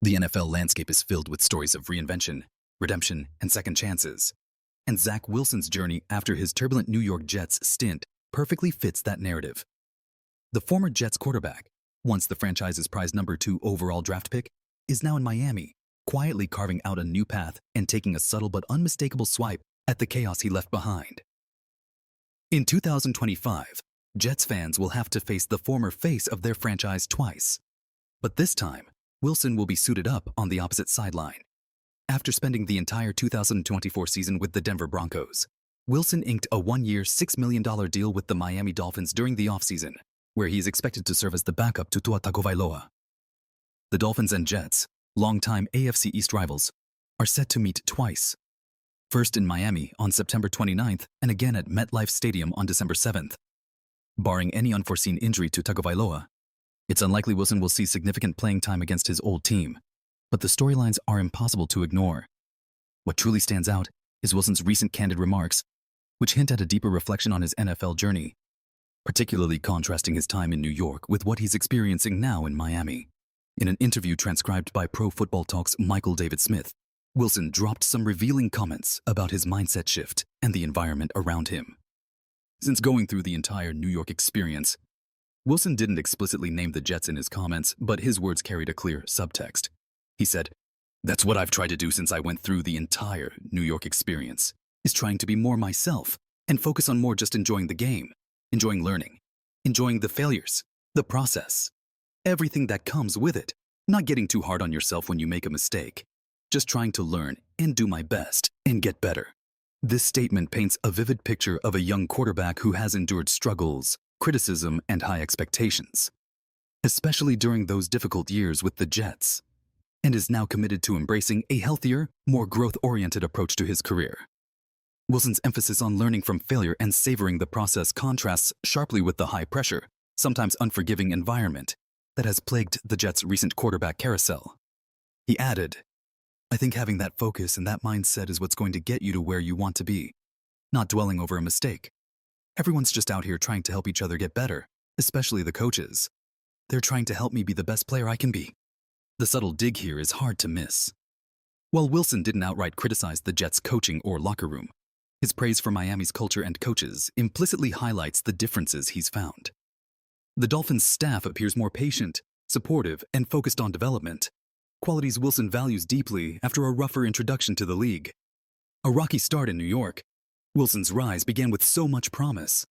The NFL landscape is filled with stories of reinvention, redemption, and second chances. And Zach Wilson's journey after his turbulent New York Jets stint perfectly fits that narrative. The former Jets quarterback, once the franchise's prized #2 overall draft pick, is now in Miami, quietly carving out a new path and taking a subtle but unmistakable swipe at the chaos he left behind. In 2025, Jets fans will have to face the former face of their franchise twice. But this time, Wilson will be suited up on the opposite sideline. After spending the entire 2024 season with the Denver Broncos, Wilson inked a one-year, $6 million deal with the Miami Dolphins during the offseason, where he is expected to serve as the backup to Tua Tagovailoa. The Dolphins and Jets, longtime AFC East rivals, are set to meet twice. First in Miami on September 29th and again at MetLife Stadium on December 7th. Barring any unforeseen injury to Tagovailoa, it's unlikely Wilson will see significant playing time against his old team, but the storylines are impossible to ignore. What truly stands out is Wilson's recent candid remarks, which hint at a deeper reflection on his NFL journey, particularly contrasting his time in New York with what he's experiencing now in Miami. In an interview transcribed by Pro Football Talk's Michael David Smith, Wilson dropped some revealing comments about his mindset shift and the environment around him. Since going through the entire New York experience, Wilson didn't explicitly name the Jets in his comments, but his words carried a clear subtext. He said, "That's what I've tried to do since I went through the entire New York experience, is trying to be more myself and focus on more just enjoying the game, enjoying learning, enjoying the failures, the process, everything that comes with it, not getting too hard on yourself when you make a mistake, just trying to learn and do my best and get better." This statement paints a vivid picture of a young quarterback who has endured struggles, criticism, and high expectations, especially during those difficult years with the Jets, and is now committed to embracing a healthier, more growth-oriented approach to his career. Wilson's emphasis on learning from failure and savoring the process contrasts sharply with the high-pressure, sometimes unforgiving environment that has plagued the Jets' recent quarterback carousel. He added, "I think having that focus and that mindset is what's going to get you to where you want to be, not dwelling over a mistake. Everyone's just out here trying to help each other get better, especially the coaches. They're trying to help me be the best player I can be." The subtle dig here is hard to miss. While Wilson didn't outright criticize the Jets' coaching or locker room, his praise for Miami's culture and coaches implicitly highlights the differences he's found. The Dolphins' staff appears more patient, supportive, and focused on development, qualities Wilson values deeply after a rougher introduction to the league. A rocky start in New York, Wilson's rise began with so much promise.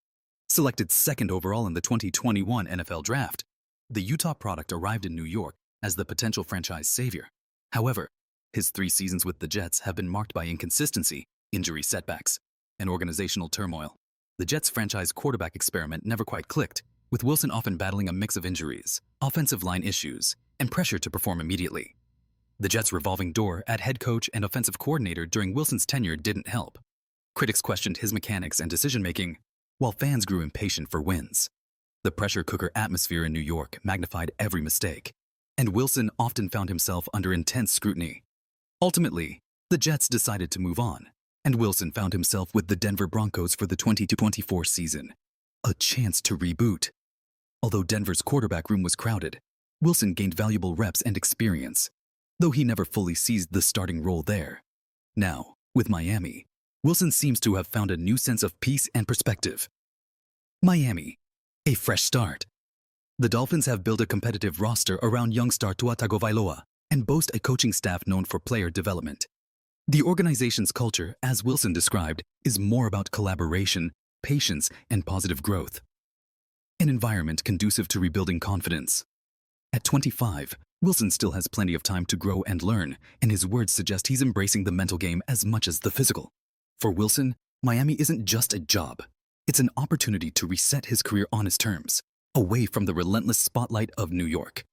Selected second overall in the 2021 NFL Draft, the Utah product arrived in New York as the potential franchise savior. However, his 3 seasons with the Jets have been marked by inconsistency, injury setbacks, and organizational turmoil. The Jets' franchise quarterback experiment never quite clicked, with Wilson often battling a mix of injuries, offensive line issues, and pressure to perform immediately. The Jets' revolving door at head coach and offensive coordinator during Wilson's tenure didn't help. Critics questioned his mechanics and decision-making, while fans grew impatient for wins. The pressure cooker atmosphere in New York magnified every mistake, and Wilson often found himself under intense scrutiny. Ultimately, the Jets decided to move on, and Wilson found himself with the Denver Broncos for the 2024 season, a chance to reboot. Although Denver's quarterback room was crowded, Wilson gained valuable reps and experience, though he never fully seized the starting role there. Now, with Miami, Wilson seems to have found a new sense of peace and perspective. Miami, a fresh start. The Dolphins have built a competitive roster around young star Tua Tagovailoa and boast a coaching staff known for player development. The organization's culture, as Wilson described, is more about collaboration, patience, and positive growth. An environment conducive to rebuilding confidence. At 25, Wilson still has plenty of time to grow and learn, and his words suggest he's embracing the mental game as much as the physical. For Wilson, Miami isn't just a job. It's an opportunity to reset his career on his terms, away from the relentless spotlight of New York.